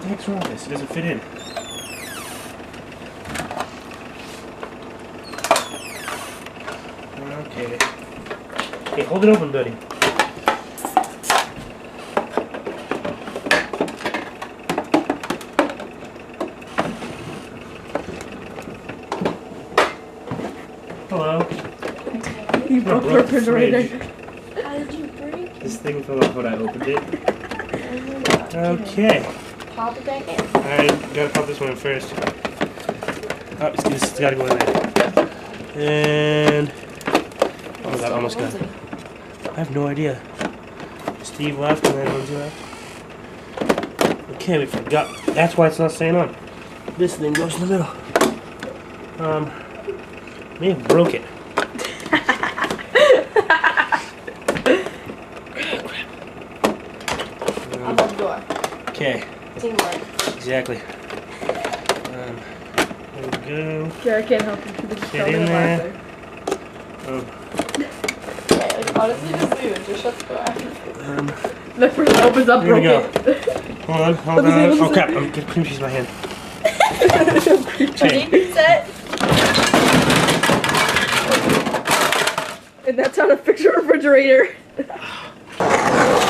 the heck's wrong with this? It doesn't fit in. Okay. Hey, hold it open, buddy. Hello. You broke the refrigerator. How did you break it? This thing fell off when I opened it. Okay. Pop it back in. I gotta pop this one in first. Oh, it's gotta go in there. And oh my god, almost got it. I have no idea. Steve left and then Lindsay left. Okay, we forgot. That's why it's not staying on. This thing goes in the middle. May have broke it. On the door. Okay. Teamwork. Exactly. There we go. Jared can't help you. Get in there. Oh. Yeah, like, honestly, just leave it. Just shut the door. The first opens up, Here we broke go. it. Hold on, hold Let me see, on. let me Oh see. crap, I'm getting cream cheese in my hand. Ready, set. And that's how to fix a refrigerator.